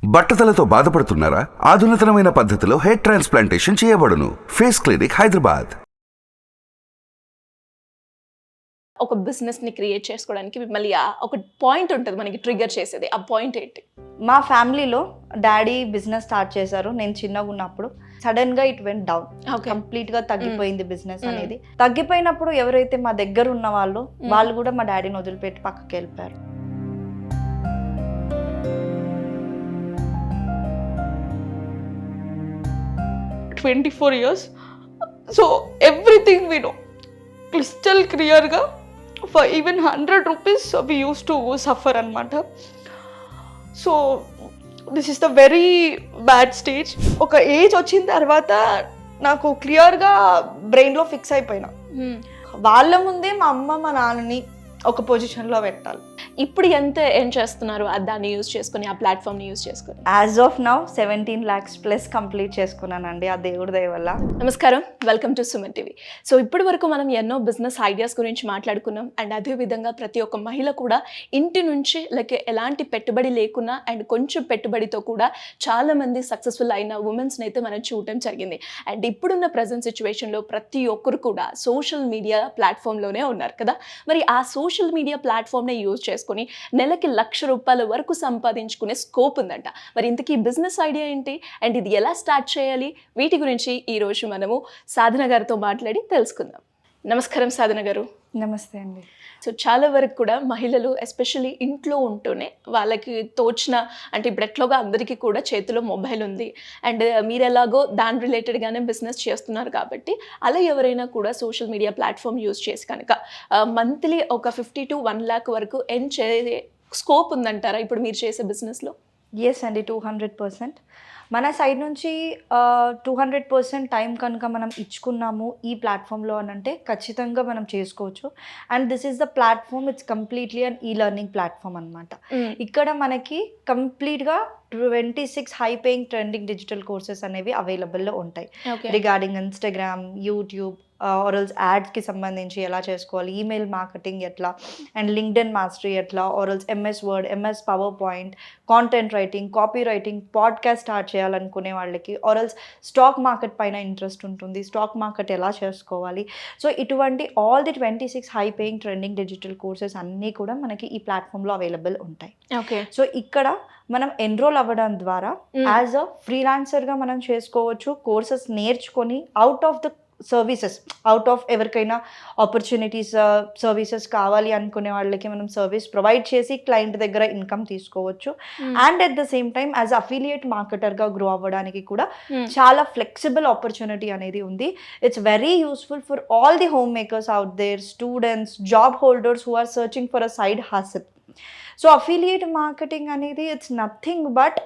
బట్టతలతో బాధపడుతున్నారా? ఆధునితనమైన పద్ధతిలో hair transplantation చేయబడును. Face clinic, Hyderabad. ఒక బిజినెస్ని క్రియేట్ చేసుకోవడానికి మిమ్మల్ని ఒక పాయింట్ ఉంటుంది మనకి ట్రిగర్ చేసేది. ఆ పాయింట్ ఏంటి? మా ఫ్యామిలీలో డాడీ బిజినెస్ స్టార్ట్ చేశారు నేను చిన్నగా ఉన్నప్పుడు. సడన్ గా ఇట్ వెంట్ డౌన్, కంప్లీట్ గా తగ్గిపోయింది బిజినెస్ అనేది. తగ్గిపోయినప్పుడు ఎవరైతే మా దగ్గర ఉన్న వాళ్ళు కూడా మా డాడీని వదిలిపెట్టి పక్కకి వెళ్ళిపోయారు. "24 years, so everything we know crystal clear ga. For even 100 rupees we used to suffer anamata. So this is the very bad stage. ఒక ఏజ్ వచ్చిన తర్వాత నాకు క్లియర్గా బ్రెయిన్లో ఫిక్స్ అయిపోయినా, వాళ్ళ ముందే మా అమ్మ మా నాన్నని ఒక పొజిషన్లో పెట్టాలి. ఇప్పుడు ఎంత ఏం చేస్తున్నారు దాన్ని యూజ్ చేసుకుని, ఆ ప్లాట్ఫామ్ని యూజ్ చేసుకుని? As of now 17 lakhs plus complete చేసుకున్నానండి, ఆ దేవుడి దయ వల్ల. నమస్కారం, welcome to Suman TV. So ఇప్పటి వరకు మనం ఎన్నో బిజినెస్ ఐడియాస్ గురించి మాట్లాడుకున్నాం. అండ్ అదేవిధంగా ప్రతి ఒక్క మహిళ కూడా ఇంటి నుంచి ఎలాంటి పెట్టుబడి లేకున్నా అండ్ కొంచెం పెట్టుబడితో కూడా చాలామంది సక్సెస్ఫుల్ అయిన ఉమెన్స్ని అయితే మనం చూడటం జరిగింది. అండ్ ఇప్పుడున్న ప్రజెంట్ సిచ్యువేషన్లో ప్రతి ఒక్కరు కూడా సోషల్ మీడియా ప్లాట్ఫామ్లోనే ఉన్నారు కదా. మరి ఆ సోషల్ మీడియా ప్లాట్ఫామ్ని యూజ్ చేసుకొని నెలకి ₹1,00,000 వరకు సంపాదించుకునే స్కోప్ ఉందంట. మరి ఇంతకీ బిజినెస్ ఐడియా ఏంటి అండ్ ఇది ఎలా స్టార్ట్ చేయాలి, వీటి గురించి ఈరోజు మనము సాధన గారితో మాట్లాడి తెలుసుకుందాం. నమస్కారం సాధన గారు. నమస్తే అండి. సో చాలా వరకు కూడా మహిళలు ఎస్పెషల్లీ ఇంట్లో ఉంటూనే వాళ్ళకి తోచిన, అంటే ఇప్పుడు ఎట్లాగా అందరికీ కూడా చేతిలో మొబైల్ ఉంది అండ్ మీరు ఎలాగో దాని రిలేటెడ్గానే బిజినెస్ చేస్తున్నారు కాబట్టి అలా ఎవరైనా కూడా సోషల్ మీడియా ప్లాట్ఫామ్ యూజ్ చేసి కనుక మంత్లీ ఒక 50 to 1 lakh వరకు ఎర్న్ చేసే స్కోప్ ఉందంటారా ఇప్పుడు మీరు చేసే బిజినెస్లో? ఎస్ అండి, 200%. మన సైడ్ నుంచి 200% టైం కనుక మనం ఇచ్చుకున్నాము ఈ ప్లాట్ఫామ్లో అని అంటే ఖచ్చితంగా మనం చేసుకోవచ్చు. And this is the platform, it's completely an e learning platform అనమాట. ఇక్కడ మనకి కంప్లీట్గా 26 high paying trending digital courses అనేవి అవైలబుల్లో ఉంటాయి. రిగార్డింగ్ ఇన్స్టాగ్రామ్, యూట్యూబ్, ఆరల్స్ యాడ్స్కి సంబంధించి ఎలా చేసుకోవాలి, ఈమెయిల్ మార్కెటింగ్ ఎట్లా, అండ్ లింక్డ్ఇన్ మాస్టరీ ఎట్లా, or else MS Word, MS PowerPoint, content writing, copy writing, podcast start చేయాలనుకునే వాళ్ళకి, ఆరల్స్ స్టాక్ మార్కెట్ పైన ఇంట్రెస్ట్ ఉంటుంది, స్టాక్ మార్కెట్ ఎలా చేసుకోవాలి. సో ఇటువంటి all the 26 high paying trending digital courses అన్నీ కూడా మనకి ఈ ప్లాట్ఫామ్లో అవైలబుల్ ఉంటాయి. సో ఇక్కడ మనం ఎన్రోల్ అవ్వడం ద్వారా యాజ్ అ ఫ్రీలాన్సర్గా మనం చేసుకోవచ్చు. కోర్సెస్ నేర్చుకొని అవుట్ ఆఫ్ ఎవరికైనా ఆపర్చునిటీస్, సర్వీసెస్ కావాలి అనుకునే వాళ్ళకి మనం సర్వీస్ ప్రొవైడ్ చేసి క్లయింట్ దగ్గర ఇన్కమ్ తీసుకోవచ్చు. And at the same time as affiliate మార్కెటర్గా గ్రో అవ్వడానికి కూడా చాలా ఫ్లెక్సిబుల్ ఆపర్చునిటీ అనేది ఉంది. It's very useful for all the home makers out there, students, job holders who are searching for a side hustle. So affiliate marketing అనేది it's nothing but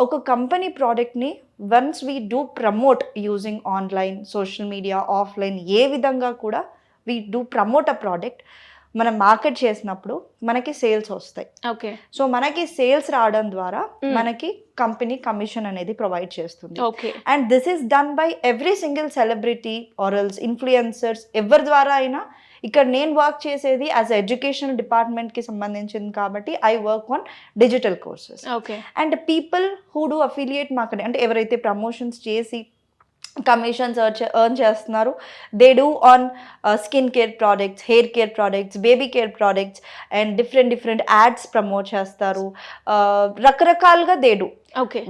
ఒక company ప్రోడక్ట్ని once we do promote using online, social media, offline, ఏ విధంగా కూడా we do promote a product, మనం market చేసినప్పుడు మనకి sales వస్తాయి. ఓకే. సో మనకి సేల్స్ రావడం ద్వారా మనకి కంపెనీ కమిషన్ అనేది ప్రొవైడ్ చేస్తుంది. And this is done by every single celebrity or else influencers, ఎవరి ద్వారా అయినా. ఇక్కడ నేను వర్క్ చేసేది యాజ్ ఎడ్యుకేషనల్ డిపార్ట్మెంట్కి సంబంధించింది కాబట్టి I work on digital courses. And people who do affiliate marketing అంటే ఎవరైతే ప్రమోషన్స్ చేసి కమిషన్స్ ఎర్న్ చేస్తున్నారు, they do on skin care products, hair care products, baby care products and different ads promote చేస్తారు. రకరకాలుగా they do.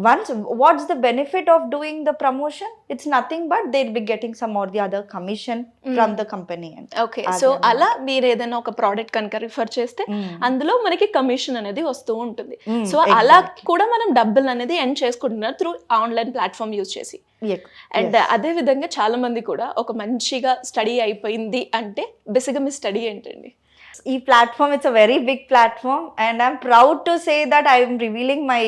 Once, what's the benefit of doing the promotion? It's nothing but they'll be getting some or the other commission from the company. Okay, so అలా మీరు ఏదైనా ఒక product కనుక refer చేస్తే అందులో మనకి కమిషన్ అనేది వస్తూ ఉంటుంది. సో అలా కూడా మనం డబ్బులు అనేది ఎర్న్ చేసుకుంటున్నారు త్రూ ఆన్లైన్ ప్లాట్ఫామ్ యూజ్ చేసి. అండ్ అదే విధంగా చాలా మంది కూడా ఒక మంచిగా స్టడీ అయిపోయింది అంటే బేసిక్గా మీ స్టడీ ఏంటండి? ఈ platform, it's a very big platform and I'm proud to say that I'm revealing my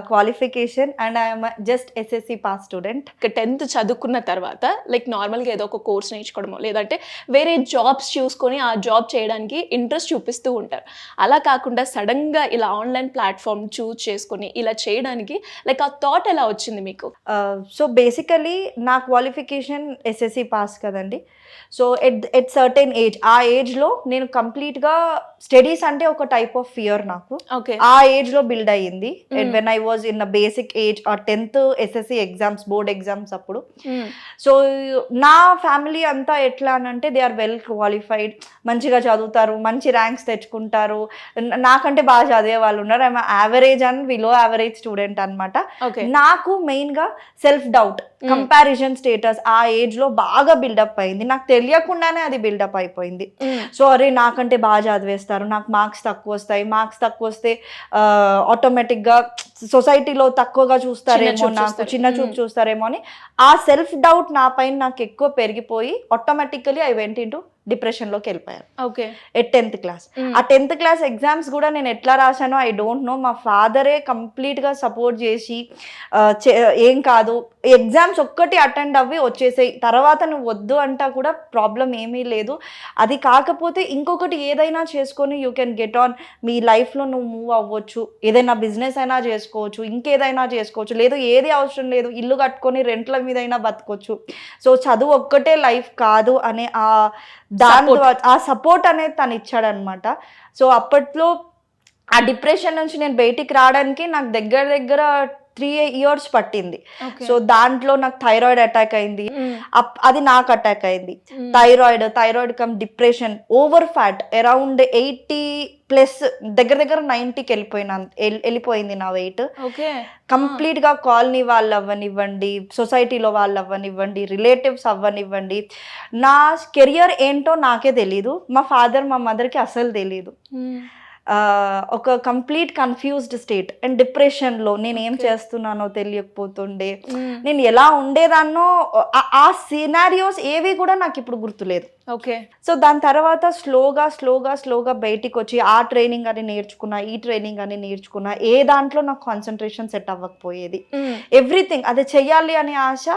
qualification and I'm just SSC pass student. 10th చదువుకున్న తర్వాత నార్మల్గా ఏదో ఒక కోర్స్ నేర్చుకోవడమో లేదంటే వేరే జాబ్స్ చూసుకొని ఆ జాబ్ చేయడానికి ఇంట్రెస్ట్ చూపిస్తూ ఉంటారు. అలా కాకుండా సడన్గా ఇలా ఆన్లైన్ ప్లాట్ఫామ్ చూస్ చేసుకొని ఇలా చేయడానికి ఆ థాట్ ఎలా వచ్చింది మీకు? సో బేసికలీ నా క్వాలిఫికేషన్ SSC పాస్ కదండి. సో ఎట్ సర్టెన్ ఏజ్, ఆ ఏజ్లో నేను కంప్లీట్ కంప్లీట్గా స్టడీస్ అంటే ఒక టైప్ ఆఫ్ ఫియర్ నాకు. ఓకే. ఆ ఏజ్లో బిల్డ్ అయ్యింది. When I was in the basic age 10th SSC exams, board exams అప్పుడు. సో నా ఫ్యామిలీ అంతా ఎట్లా అనంటే దే ఆర్ వెల్ క్వాలిఫైడ్, మంచిగా చదువుతారు, మంచి ర్యాంక్స్ తెచ్చుకుంటారు, నాకంటే బాగా చదివే వాళ్ళు ఉన్నారు. I'm average and below average student అనమాట. నాకు మెయిన్గా సెల్ఫ్ డౌట్, కంపారిజన్ స్టేటస్ ఆ ఏజ్లో బాగా బిల్డప్ అయింది. నాకు తెలియకుండానే అది బిల్డప్ అయిపోయింది. సో అరే నాకంటే బాగా చదివేస్తారు, నాకు మార్క్స్ తక్కువ వస్తాయి, మార్క్స్ తక్కువ వస్తే ఆటోమేటిక్గా సొసైటీలో తక్కువగా చూస్తారేమో, నాకు చిన్న చూపు చూస్తారేమో అని ఆ సెల్ఫ్ డౌట్ నా పైన నాకు ఎక్కువ పెరిగిపోయి ఆటోమేటికలీ ఐ వెంట్ ఇంటూ డిప్రెషన్లోకి వెళ్ళిపోయాను. ఓకే. At 10th class. ఆ 10th క్లాస్ ఎగ్జామ్స్ కూడా నేను ఎట్లా రాశానో ఐ డోంట్ నో. మా ఫాదరే కంప్లీట్గా సపోర్ట్ చేసి ఏం కాదు, ఎగ్జామ్స్ ఒక్కటి అటెండ్ అవ్వి వచ్చేసాయి, తర్వాత నువ్వు వద్దు అంటా కూడా ప్రాబ్లం ఏమీ లేదు. అది కాకపోతే ఇంకొకటి ఏదైనా చేసుకొని యూ కెన్ గెట్ ఆన్, మీ లైఫ్లో నువ్వు మూవ్ అవ్వచ్చు, ఏదైనా బిజినెస్ అయినా చేసుకోవచ్చు, ఇంకేదైనా చేసుకోవచ్చు, లేదు ఏది అవసరం లేదు, ఇల్లు కట్టుకొని రెంట్ల మీద అయినా బతకొచ్చు. సో చదువు ఒక్కటే లైఫ్ కాదు అనే ఆ సపోర్ట్ అనేది తను ఇచ్చాడనమాట. సో అప్పట్లో ఆ డిప్రెషన్ నుంచి నేను బయటికి రావడానికి నాకు దగ్గర 3 years పట్టింది. సో దాంట్లో నాకు థైరాయిడ్ అటాక్ అయింది. అది నాకు అటాక్ అయింది. Thyroid come depression, over fat, around 80+ దగ్గర 90కి వెళ్ళిపోయింది నా వెయిట్. కంప్లీట్ గా కాలనీ వాళ్ళు అవ్వనివ్వండి, సొసైటీలో వాళ్ళు అవ్వనివ్వండి, రిలేటివ్స్ అవ్వనివ్వండి, నా కెరియర్ ఏంటో నాకే తెలీదు, మా ఫాదర్ మా మదర్కి అసలు తెలీదు. ఒక కంప్లీట్ కన్ఫ్యూజ్డ్ స్టేట్ అండ్ డిప్రెషన్లో నేను ఏం చేస్తున్నానో తెలియకపోతుండే, నేను ఎలా ఉండేదాన్నో ఆ సినారియోస్ ఏవి కూడా నాకు ఇప్పుడు గుర్తులేదు. ఓకే. సో దాని తర్వాత స్లోగా బయటికి వచ్చి ఆ ట్రైనింగ్ అని నేర్చుకున్నా, ఈ ట్రైనింగ్ అని నేర్చుకున్నా, ఏ దాంట్లో నాకు కాన్సన్ట్రేషన్ సెట్ అవ్వకపోయేది. ఎవ్రీథింగ్ అది చెయ్యాలి అనే ఆశ,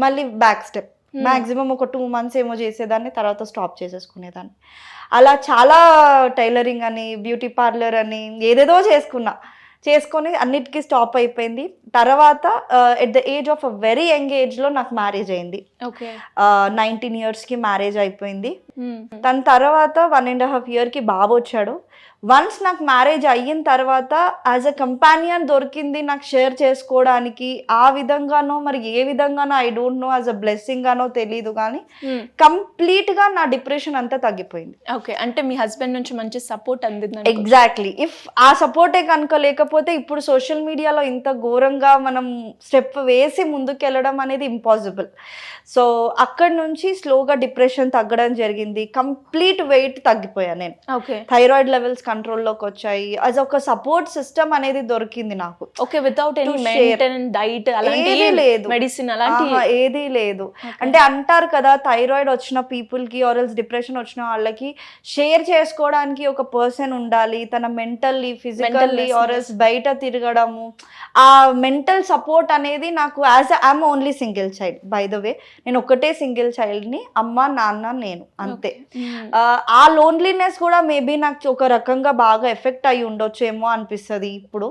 మళ్ళీ బ్యాక్ స్టెప్. మ్యాక్సిమం ఒక 2 months ఏమో చేసేదాన్ని, తర్వాత స్టాప్ చేసేసుకునేదాన్ని. అలా చాలా టైలరింగ్ అని, బ్యూటీ పార్లర్ అని ఏదేదో చేసుకొని అన్నిటికీ స్టాప్ అయిపోయింది. తర్వాత at the age of a very young ఏజ్లో నాకు మ్యారేజ్ అయింది. 19 yearsకి మ్యారేజ్ అయిపోయింది. దాని తర్వాత 1.5 yearకి బాబు వచ్చాడు. వన్స్ నాకు మ్యారేజ్ అయిన తర్వాత యాజ్ అ కంపానియన్ దొరికింది నాకు షేర్ చేసుకోవడానికి. ఆ విధంగానో మరి ఏ విధంగానో I don't know, as a blessing గానో తెలీదు, కానీ కంప్లీట్గా నా డిప్రెషన్ అంతా తగ్గిపోయింది. ఓకే. అంటే మీ హస్బెండ్ నుంచి మంచి సపోర్ట్ అందింది. ఎగ్జాక్ట్లీ. ఇఫ్ ఆ సపోర్టే కనుక లేకపోతే ఇప్పుడు సోషల్ మీడియాలో ఇంత ఘోరంగా మనం స్టెప్ వేసి ముందుకెళ్ళడం అనేది ఇంపాసిబుల్. సో అక్కడి నుంచి స్లోగా డిప్రెషన్ తగ్గడం జరిగింది. కంప్లీట్ వెయిట్ తగ్గిపోయా నేను. థైరాయిడ్ లెవెల్స్ కంట్రోల్లోకి వచ్చాయి. యాజ్ ఒక సపోర్ట్ సిస్టమ్ అనేది దొరికింది నాకు. Okay. Without any maintain diet ఏదీ లేదు, మెడిసిన్ అలాంటి ఏదీ లేదు. అంటే అంటారు కదా, థైరాయిడ్ వచ్చిన పీపుల్కి ఆర్ఎల్స్ డిప్రెషన్ వచ్చిన వాళ్ళకి షేర్ చేసుకోవడానికి ఒక పర్సన్ ఉండాలి. తన మెంటల్లీ, ఫిజికల్లీ ఆర్ఎల్స్ బయట తిరగడము, ఆ మెంటల్ సపోర్ట్ అనేది నాకు I'm only single child, by the way. నేను ఒకటే సింగిల్ చైల్డ్ని, అమ్మ నాన్న నేను, అంతే. ఆ లోన్లీనెస్ కూడా మేబీ నాకు ఒక రకంగా బాగా ఎఫెక్ట్ అయ్యి ఉండొచ్చేమో అనిపిస్తుంది ఇప్పుడు.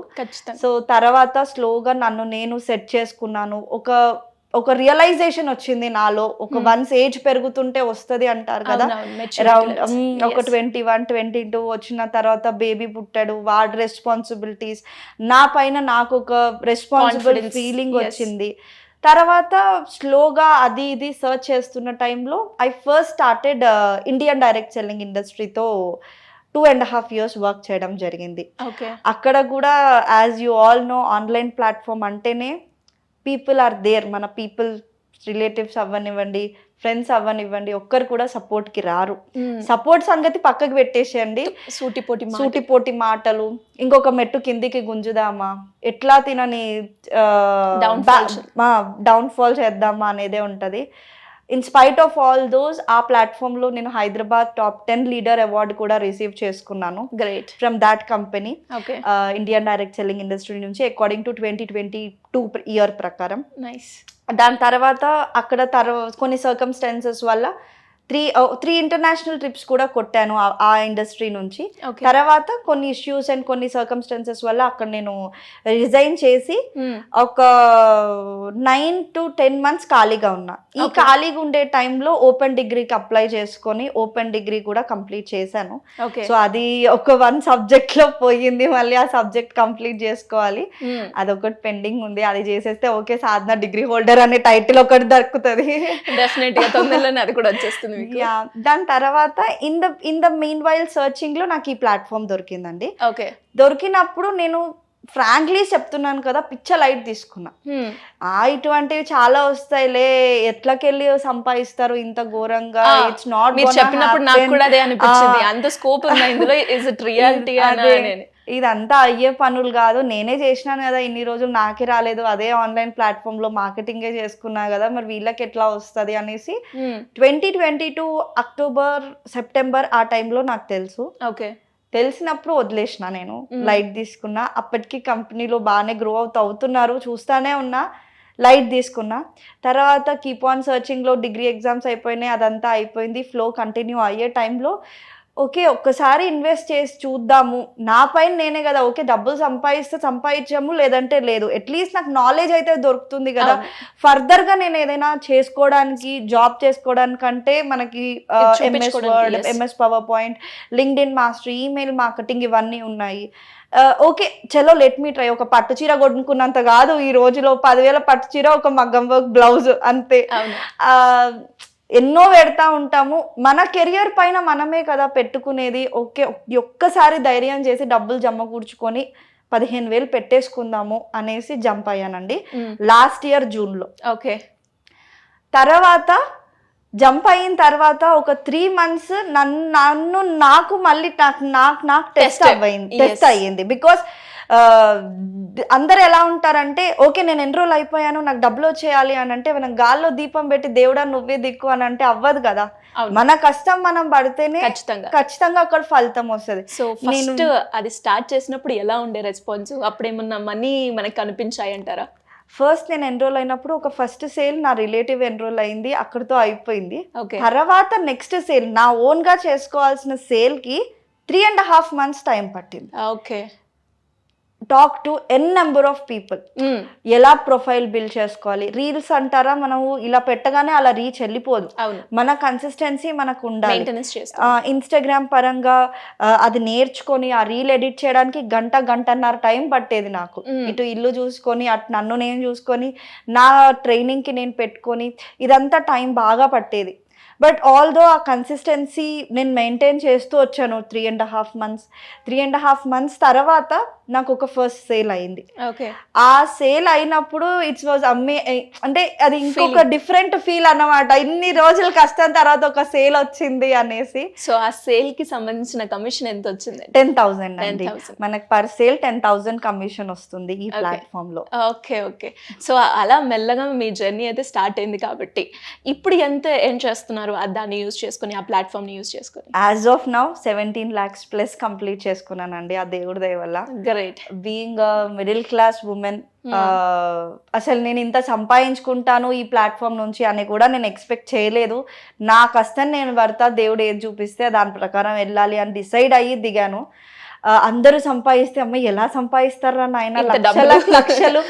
సో తర్వాత స్లోగా నన్ను నేను సెట్ చేసుకున్నాను. ఒక రియలైజేషన్ వచ్చింది నాలో. వన్స్ ఏజ్ పెరుగుతుంటే వస్తుంది అంటారు కదా, అరౌండ్ ఒక 21, 22 వచ్చిన తర్వాత బేబీ పుట్టాడు, వాడి రెస్పాన్సిబిలిటీస్ నా పైన నాకు ఒక రెస్పాన్సిబుల్ ఫీలింగ్ వచ్చింది. తర్వాత స్లోగా అది ఇది సర్చ్ చేస్తున్న టైంలో I first started Indian direct selling ఇండస్ట్రీతో 2.5 years వర్క్ చేయడం జరిగింది. అక్కడ కూడా as you all know, online platform అంటేనే పీపుల్ ఆర్ దేర్. మన పీపుల్, రిలేటివ్స్ అవ్వనివ్వండి, ఫ్రెండ్స్ అవ్వనివ్వండి, ఒక్కరు కూడా సపోర్ట్కి రారు. సపోర్ట్ సంగతి పక్కకు పెట్టేసేయండి, సూటిపోటి మాటలు, ఇంకొక మెట్టు కిందికి గుంజుదామా, ఎట్లా తినని డౌన్ఫాల్ చేద్దామా అనేదే ఉంటుంది. In spite of all those, ఆ ప్లాట్ఫామ్లో నేను హైదరాబాద్ టాప్ 10 లీడర్ అవార్డు కూడా రిసీవ్ చేసుకున్నాను. Great. From that company, Indian direct selling industry నుంచి, అకార్డింగ్ టు 2022 ఇయర్ ప్రకారం. దాని తర్వాత అక్కడ కొన్ని సర్కమ్స్టాన్సెస్ వల్ల త్రీ ఇంటర్నేషనల్ ట్రిప్స్ కూడా కొట్టాను ఆ ఇండస్ట్రీ నుంచి. Okay. తర్వాత కొన్ని ఇష్యూస్ అండ్ కొన్ని సర్కమ్స్టాన్సెస్ వల్ల అక్కడ నేను రిజైన్ చేసి ఒక 9 to 10 months ఖాళీగా ఉన్నా. ఈ ఖాళీగా ఉండే టైంలో ఓపెన్ డిగ్రీకి అప్లై చేసుకొని ఓపెన్ డిగ్రీ కూడా కంప్లీట్ చేశాను. ఓకే. సో అది ఒక 1 subject లో పోయింది, మళ్ళీ ఆ సబ్జెక్ట్ కంప్లీట్ చేసుకోవాలి. అదొకటి పెండింగ్ ఉంది, అది చేసేస్తే ఓకే సాధన డిగ్రీ హోల్డర్ అనే టైటిల్ ఒకటి దొరుకుతుంది. డెఫినెట్ గా తొందరలోనే అది కూడా వచ్చేస్తుంది మీకు. దాని తర్వాత in the mean while searching లో నాకు ఈ ప్లాట్ఫామ్ దొరికిందండి. ఓకే. దొరికినప్పుడు నేను ఫ్రాంక్లీ చెప్తున్నాను కదా, పిచ్చ లైట్ తీసుకున్నా. ఇటువంటివి చాలా వస్తాయిలే, ఎట్లకెళ్ళి సంపాదిస్తారు ఇంత ఘోరంగా, ఇట్స్ నాట్. మీరు చెప్పినప్పుడు నాకు కూడా అదే అనిపించింది, అంత స్కోప్ ఉంది ఇందులో, ఇస్ ఇట్ రియాలిటీ అని. ఇదంతా అయ్యే పనులు కాదు, నేనే చేసినాను కదా ఇన్ని రోజులు, నాకే రాలేదు, అదే ఆన్లైన్ ప్లాట్ఫామ్ లో మార్కెటింగే చేసుకున్నా కదా, మరి వీళ్ళకి ఎట్లా వస్తుంది అనేసి 2022 అక్టోబర్ సెప్టెంబర్ ఆ టైంలో నాకు తెలుసు. ఓకే. తెలిసినప్పుడు వదిలేసిన, నేను లైట్ తీసుకున్నా. అప్పటికి కంపెనీలో బాగానే గ్రో అవుతున్నారు, చూస్తానే ఉన్నా, లైట్ తీసుకున్నా. తర్వాత కీప్ ఆన్ సర్చింగ్లో డిగ్రీ ఎగ్జామ్స్ అయిపోయినాయి, అదంతా అయిపోయింది, ఫ్లో కంటిన్యూ అయ్యే టైంలో ఓకే ఒక్కసారి ఇన్వెస్ట్ చేసి చూద్దాము, నా పైన నేనే కదా, ఓకే డబ్బులు సంపాదించాము లేదంటే లేదు, అట్లీస్ట్ నాకు నాలెడ్జ్ అయితే దొరుకుతుంది కదా, ఫర్దర్గా నేను ఏదైనా చేసుకోవడానికి, జాబ్ చేసుకోవడానికంటే మనకి MS word, MS power point, LinkedIn mastery, email marketing ఇవన్నీ ఉన్నాయి. ఓకే చలో లెట్ మీ ట్రై. ఒక పట్టు చీర కొనుక్కున్నంత కాదు ఈ రోజులో, 10,000 పట్టు చీర, ఒక మగ్గం వర్క్ బ్లౌజ్ అంతే. ఎన్నో పెడతా ఉంటాము, మన కెరియర్ పైన మనమే కదా పెట్టుకునేది. ఓకే ఒక్కసారి ధైర్యం చేసి డబ్బులు జమ కూర్చుకొని 15,000 పెట్టేసుకుందాము అనేసి జంప్ అయ్యానండి లాస్ట్ ఇయర్ జూన్లో. ఓకే. తర్వాత జంప్ అయిన తర్వాత ఒక 3 months నాకు మళ్ళీ నాకు టెస్ట్ అయ్యింది. బికాస్ అందరు ఎలా ఉంటారంటే ఓకే నేను ఎన్రోల్ అయిపోయాను, నాకు డబ్బులు వచ్చేయాలి అని అంటే, మనం గాల్లో దీపం పెట్టి దేవుడా నువ్వే దిక్కు అని అంటే అవ్వదు కదా. మన కష్టం మనం పడితేనే ఖచ్చితంగా అక్కడ ఫలితం వస్తుంది. సో ఫస్ట్ అది స్టార్ట్ చేసినప్పుడు ఎలా ఉండే రెస్పాన్స్, అప్పుడేమన్నా మనీ మనకు కనిపించాయి అంటారా? ఫస్ట్ నేను ఎన్రోల్ అయినప్పుడు ఒక ఫస్ట్ సేల్ నా రిలేటివ్ ఎన్రోల్ అయింది, అక్కడితో అయిపోయింది. తర్వాత నెక్స్ట్ సేల్ నా ఓన్ గా చేసుకోవాల్సిన సేల్ కి 3.5 months టైం పట్టింది. Okay. Talk to N number of people, ఎలా ప్రొఫైల్ బిల్డ్ చేసుకోవాలి. రీల్స్ అంటారా, మనము ఇలా పెట్టగానే అలా రీచ్ వెళ్ళిపోదు, మన కన్సిస్టెన్సీ మనకు ఉండాలి. ఇన్స్టాగ్రామ్ పరంగా అది నేర్చుకొని ఆ రీల్ ఎడిట్ చేయడానికి గంటన్నర టైం పట్టేది నాకు. ఇటు ఇల్లు చూసుకొని, అటు నన్ను నేను చూసుకొని, నా ట్రైనింగ్కి నేను పెట్టుకొని, ఇదంతా టైం బాగా పట్టేది. బట్ ఆల్దో ఆ కన్సిస్టెన్సీ నేను మెయింటైన్ చేస్తూ వచ్చాను 3.5 months తర్వాత నాకు ఒక ఫస్ట్ సేల్ అయింది. ఆ సేల్ అయినప్పుడు ఇట్స్ వాజ్ అంటే అది ఇంకొక డిఫరెంట్ ఫీల్ అన్నమాట, ఇన్ని రోజుల కష్టం తర్వాత ఒక సేల్ వచ్చింది అనేసి. సో ఆ సేల్ కి సంబంధించిన కమిషన్ ఎంత వచ్చింది? 10,000 అండి. మనకి పర్ సేల్ 10,000 కమిషన్ వస్తుంది ఈ ప్లాట్ఫామ్ లో. ఓకే. సో అలా మెల్లగా మీ జర్నీ అయితే స్టార్ట్ అయింది కాబట్టి ఇప్పుడు ఎంత ఏం చేస్తున్నారు దాన్ని యూజ్ చేసుకుని, ఆ ప్లాట్ఫామ్ ని యూజ్ చేసుకుని? As of now 17 lakhs plus complete చేసుకున్నానండి, ఆ దేవుడి దయ వల్ల. Great. Being middle class women, అసలు నేను ఇంత సంపాదించుకుంటాను ఈ ప్లాట్ఫామ్ నుంచి అని కూడా నేను ఎక్స్పెక్ట్ చేయలేదు. నా కష్టం నేను పడతా, దేవుడు ఏది చూపిస్తే దాని ప్రకారం వెళ్ళాలి అని డిసైడ్ అయ్యి దిగాను. అందరూ సంపాదిస్తే అమ్మాయి ఎలా సంపాదిస్తారా నాయన, లక్షలు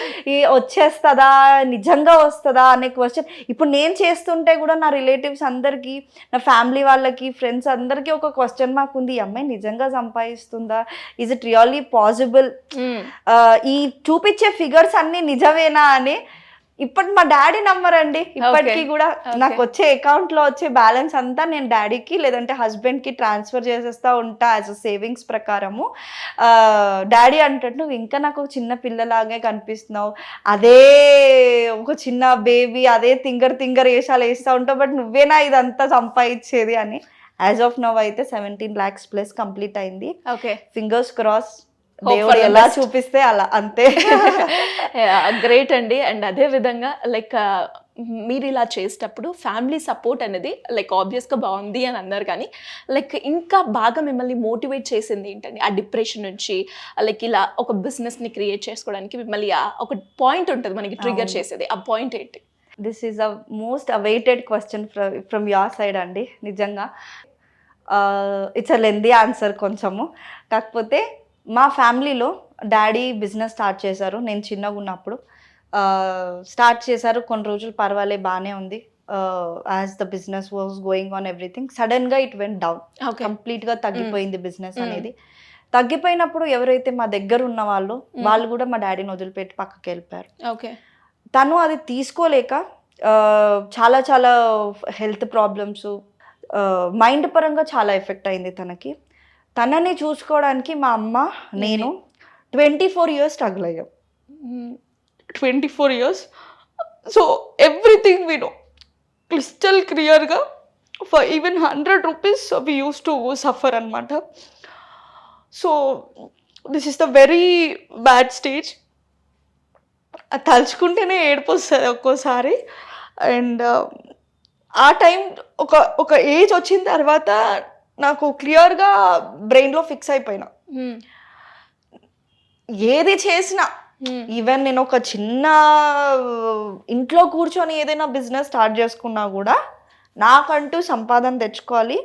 వచ్చేస్తుందా, నిజంగా వస్తుందా అనే క్వశ్చన్ ఇప్పుడు నేను చేస్తుంటే కూడా నా రిలేటివ్స్ అందరికీ, నా ఫ్యామిలీ వాళ్ళకి, ఫ్రెండ్స్ అందరికీ ఒక క్వశ్చన్ మార్క్ ఉంది, ఈ అమ్మాయి నిజంగా సంపాదిస్తుందా, ఈజ్ ఇట్ రియల్లీ పాసిబుల్, ఈ చూపించే ఫిగర్స్ అన్ని నిజమేనా అని. ఇప్పుడు మా డాడీ నమ్మరండి ఇప్పటికీ కూడా. నాకు వచ్చే అకౌంట్ లో వచ్చే బ్యాలెన్స్ అంతా నేను డాడీకి లేదంటే హస్బెండ్ కి ట్రాన్స్ఫర్ చేసేస్తా ఉంటా యాజ్ అ సేవింగ్స్ ప్రకారము. డాడీ అంటాడు నువ్వు ఇంకా నాకు చిన్న పిల్లలాగే కనిపిస్తున్నావు, అదే ఒక చిన్న బేబీ, అదే తింగర్ వేషాలు వేస్తూ ఉంటావు, బట్ నువ్వేనా ఇదంతా సంపాదించేది అని. యాజ్ ఆఫ్ నవ్ అయితే 17 lakhs ప్లస్ కంప్లీట్ అయింది. ఫింగర్స్ క్రాస్, దేవుడు ఎలా చూపిస్తే అలా, అంతే. గ్రేట్ అండి. అండ్ అదే విధంగా లైక్ మీరు ఇలా చేసేటప్పుడు ఫ్యామిలీ సపోర్ట్ అనేది లైక్ ఆబ్వియస్గా బాగుంది అని అన్నారు, కానీ లైక్ ఇంకా బాగా మిమ్మల్ని మోటివేట్ చేసింది ఏంటండి? ఆ డిప్రెషన్ నుంచి లైక్ ఇలా ఒక బిజినెస్ని క్రియేట్ చేసుకోవడానికి మిమ్మల్ని ఒక పాయింట్ ఉంటుంది మనకి ట్రిగర్ చేసేది, ఆ పాయింట్ ఏంటి? This is a most awaited question from your side అండి. నిజంగా ఇట్స్ అ లెందీ ఆన్సర్ కొంచెము. కాకపోతే మా ఫ్యామిలీలో డాడీ బిజినెస్ స్టార్ట్ చేశారు నేను చిన్నగా ఉన్నప్పుడు. స్టార్ట్ చేశారు, కొన్ని రోజులు పర్వాలే బాగానే ఉంది. As the business was going on everything, సడన్గా ఇట్ వెంట్ డౌన్. కంప్లీట్గా తగ్గిపోయింది బిజినెస్ అనేది. తగ్గిపోయినప్పుడు ఎవరైతే మా దగ్గర ఉన్న వాళ్ళు కూడా మా డాడీని వదిలిపెట్టి పక్కకి వెళ్ళిపోయారు. ఓకే. తను అది తీసుకోలేక చాలా చాలా హెల్త్ ప్రాబ్లమ్స్, మైండ్ పరంగా చాలా ఎఫెక్ట్ అయింది తనకి. తనని చూసుకోవడానికి మా అమ్మ నేను 24 years స్ట్రగుల్ అయ్యాం. 24 years. So everything we know crystal క్లియర్గా. For even 100 rupees we use to suffer అనమాట. So this is the very bad stage. అది తలుచుకుంటేనే ఏడుపు వస్తుంది ఒక్కోసారి. అండ్ ఆ టైం ఒక ఏజ్ వచ్చిన తర్వాత నాకు క్లియర్గా బ్రెయిన్లో ఫిక్స్ అయిపోయినా. ఏది చేసినా, ఈవెన్ నేను ఒక చిన్న ఇంట్లో కూర్చొని ఏదైనా బిజినెస్ స్టార్ట్ చేసుకున్నా కూడా నాకంటూ సంపాదన తెచ్చుకోవాలి.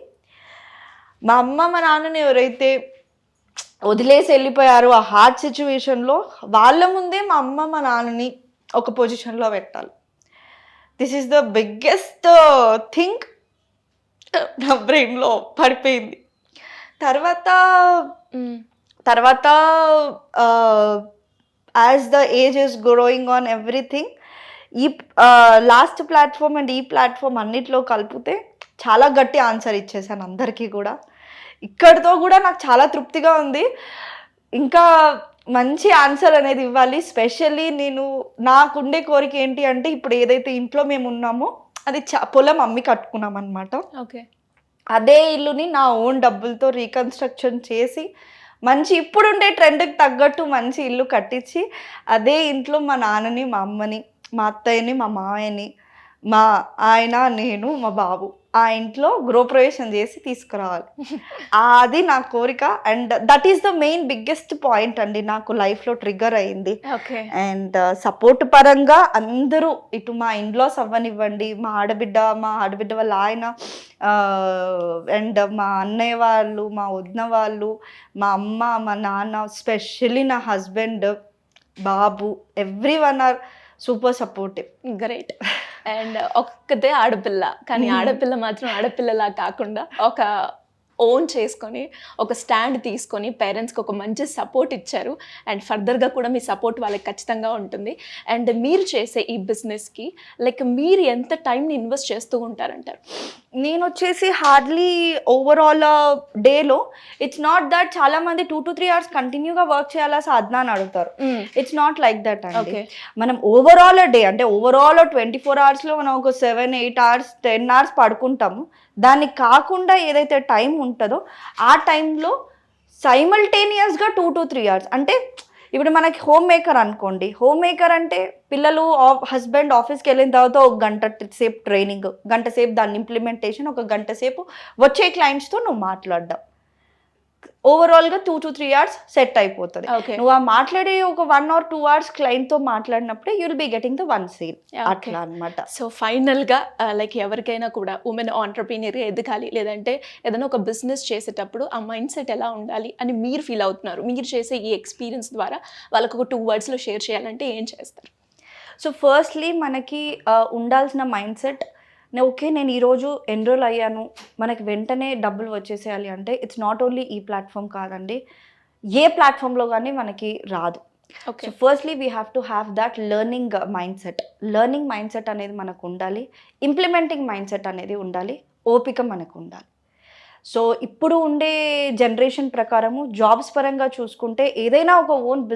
మా అమ్మ మా నాన్నని ఎవరైతే వదిలేసి వెళ్ళిపోయారో ఆ హార్డ్ సిచ్యువేషన్లో వాళ్ళ ముందే మా అమ్మ మా నాన్నని ఒక పొజిషన్లో పెట్టాలి. This is the biggest thing నా బ్రెయిన్లో పడిపోయింది. తర్వాత as the age is growing on everything, ఈ లాస్ట్ ప్లాట్ఫామ్ అండ్ ఈ ప్లాట్ఫామ్ అన్నిట్లో కలిపితే చాలా గట్టి ఆన్సర్ ఇచ్చేసాను అందరికీ కూడా. ఇక్కడితో కూడా నాకు చాలా తృప్తిగా ఉంది. ఇంకా మంచి ఆన్సర్ అనేది ఇవ్వాలి. స్పెషల్లీ నాకుండే కోరిక ఏంటి అంటే, ఇప్పుడు ఏదైతే ఇంట్లో మేము ఉన్నామో అది పొలం అమ్మి కట్టుకున్నాం అనమాట. ఓకే. అదే ఇల్లుని నా ఓన్ డబ్బులతో రీకన్స్ట్రక్షన్ చేసి మంచి ఇప్పుడుండే ట్రెండ్కి తగ్గట్టు మంచి ఇల్లు కట్టించి అదే ఇంట్లో మా నాన్నని, మా అమ్మని, మా అత్తయ్యని, మా మామయ్యని, మా ఆయన, నేను, మా బాబు ఆ ఇంట్లో గృహప్రవేశం చేసి తీసుకురావాలి. అది నా కోరిక. And that is the main biggest point అండి నాకు లైఫ్లో ట్రిగ్గర్ అయింది. అండ్ సపోర్ట్ పరంగా అందరూ, ఇటు మా ఇన్లాస్ అవ్వనివ్వండి, మా ఆడబిడ్డ వాళ్ళ ఆయన, అండ్ మా అన్నయ్య వాళ్ళు, మా వదిన వాళ్ళు, మా అమ్మ, మా నాన్న, స్పెషల్లీ నా హస్బెండ్, బాబు, everyone are super supportive. Great. And ఒక్కతే ఆడపిల్ల, కానీ ఆడపిల్ల మాత్రం ఆడపిల్లలా కాకుండా ఒక ఓన్ చేసుకొని ఒక స్టాండ్ తీసుకొని పేరెంట్స్కి ఒక మంచి సపోర్ట్ ఇచ్చారు. అండ్ ఫర్దర్గా కూడా మీ సపోర్ట్ వాళ్ళకి ఖచ్చితంగా ఉంటుంది. అండ్ మీరు చేసే ఈ బిజినెస్కి లైక్ మీరు ఎంత టైంని ఇన్వెస్ట్ చేస్తూ ఉంటారంటారు? నేను వచ్చేసి హార్డ్లీ ఓవరాల్ డేలో ఇట్స్ నాట్ దట్ చాలామంది 2 to 3 hours కంటిన్యూగా వర్క్ చేయాలా సాధన అని అడుగుతారు. ఇట్స్ నాట్ లైక్ దట్ అండి. మనం ఓవరాల్ డే అంటే ఓవరాల్ 24 hours మనం ఒక 7, 8 hours, 10 hours పడుకుంటాము. దానికి కాకుండా ఏదైతే టైం ఉంటుందో ఆ టైంలో సైమల్టేనియస్గా 2 to 3 hours అంటే ఇప్పుడు మనకి హోమ్ మేకర్ అనుకోండి. హోమ్ మేకర్ అంటే పిల్లలు హస్బెండ్ ఆఫీస్కి వెళ్ళిన తర్వాత ఒక గంట సేపు ట్రైనింగ్, గంట సేపు దాని ఇంప్లిమెంటేషన్, ఒక గంట సేపు వచ్చే క్లయింట్స్తో నువ్వు మాట్లాడడం. ఓవరాల్గా 2 to 3 hours సెట్ అయిపోతుంది. నువ్వు ఆ మాట్లాడే ఒక 1 or 2 hours క్లయింట్తో మాట్లాడినప్పుడే you will be getting the one sale. అట్లా అనమాట. సో ఫైనల్గా లైక్ ఎవరికైనా కూడా ఉమెన్ ఆంటర్ప్రీనియర్గా ఎదగాలి, లేదంటే ఏదైనా ఒక బిజినెస్ చేసేటప్పుడు ఆ మైండ్ సెట్ ఎలా ఉండాలి అని మీరు ఫీల్ అవుతున్నారు? మీరు చేసే ఈ ఎక్స్పీరియన్స్ ద్వారా వాళ్ళకు ఒక 2 wordsలో షేర్ చేయాలంటే ఏం చేస్తారు? సో ఫస్ట్లీ మనకి ఉండాల్సిన మైండ్ సెట్, ఓకే నేను ఈరోజు ఎన్రోల్ అయ్యాను, మనకి వెంటనే డబ్బులు వచ్చేసేయాలి అంటే ఇట్స్ నాట్ ఓన్లీ ఈ ప్లాట్ఫామ్ కాదండి, ఏ ప్లాట్ఫామ్లో కానీ మనకి రాదు. So firstly we have to have that learning mind set. Learning mind set అనేది మనకు ఉండాలి, ఇంప్లిమెంటింగ్ మైండ్ సెట్ అనేది ఉండాలి, ఓపిక మనకు ఉండాలి. సో ఇప్పుడు ఉండే జనరేషన్ ప్రకారము జాబ్స్ పరంగా చూసుకుంటే ఏదైనా ఒక ఓన్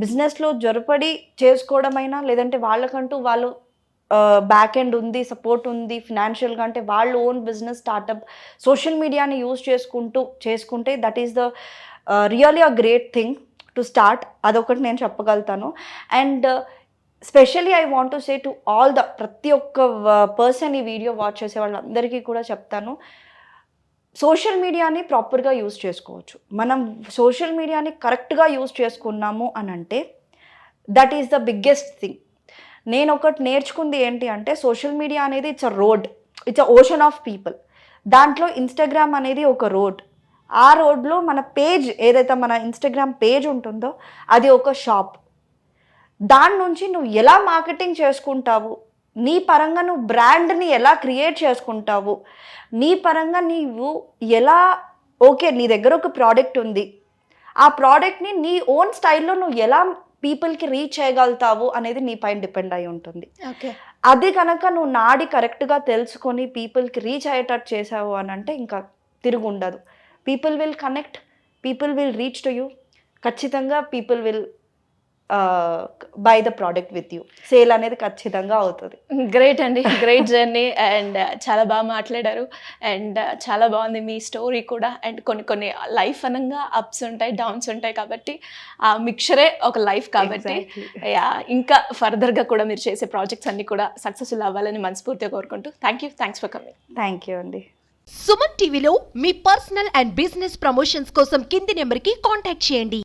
బిజినెస్లో జొరపడి చేసుకోవడమైనా, లేదంటే వాళ్ళకంటూ వాళ్ళు బ్యాక్ ఎండ్ ఉంది, సపోర్ట్ ఉంది ఫినాన్షియల్గా, అంటే వాళ్ళు ఓన్ బిజినెస్ స్టార్టప్ సోషల్ మీడియాని యూజ్ చేసుకుంటే that is the really a great thing to start. అదొకటి నేను చెప్పగలుగుతాను. And specially I want to say to all ప్రతి ఒక్క పర్సన్ ఈ వీడియో వాచ్ చేసే వాళ్ళందరికీ కూడా చెప్తాను, సోషల్ మీడియాని ప్రాపర్గా యూజ్ చేసుకోవచ్చు. మనం సోషల్ మీడియాని కరెక్ట్గా యూజ్ చేసుకున్నాము అని అంటే that is the biggest thing. నేను ఒకటి నేర్చుకుంది ఏంటి అంటే సోషల్ మీడియా అనేది it's a road, it's a ocean of people. దాంట్లో ఇన్స్టాగ్రామ్ అనేది ఒక రోడ్. ఆ రోడ్లో మన పేజ్ ఏదైతే మన ఇన్స్టాగ్రామ్ పేజ్ ఉంటుందో అది ఒక షాప్. దాని నుంచి నువ్వు ఎలా మార్కెటింగ్ చేసుకుంటావు, నీ పరంగా నువ్వు బ్రాండ్ని ఎలా క్రియేట్ చేసుకుంటావు, నీ పరంగా నీవు ఎలా ఓకే నీ దగ్గర ఒక ప్రోడక్ట్ ఉంది, ఆ ప్రోడక్ట్ని నీ ఓన్ స్టైల్లో నువ్వు ఎలా పీపుల్కి రీచ్ చేయగలుగుతావు అనేది నీ పైన డిపెండ్ అయి ఉంటుంది. ఓకే, అది కనుక నువ్వు నాడి కరెక్ట్గా తెలుసుకొని పీపుల్కి రీచ్ అయ్యేటట్టు చేసావు అని అంటే ఇంకా తిరుగు ఉండదు. People will connect, people will reach to you. ఖచ్చితంగా people will buy the product with you. Sale అనేది ఖచ్చితంగా అవుతుంది. గ్రేట్ అండి, గ్రేట్ జర్నీ అండ్ చాలా బాగా మాట్లాడారు అండ్ చాలా బాగుంది మీ స్టోరీ కూడా. అండ్ కొన్ని లైఫ్ అనగా అప్స్ ఉంటాయి, డౌన్స్ ఉంటాయి, కాబట్టి ఆ మిక్చరే ఒక లైఫ్ కాబట్టి ఇంకా ఫర్దర్గా కూడా మీరు చేసే ప్రాజెక్ట్స్ అన్నీ కూడా సక్సెస్ఫుల్ అవ్వాలని మనస్ఫూర్తిగా కోరుకుంటూ thanks for coming. Thank you అండి. సుమన్ టీవీలో మీ పర్సనల్ అండ్ బిజినెస్ ప్రమోషన్స్ కోసం కింది నెంబర్కి కాంటాక్ట్ చేయండి.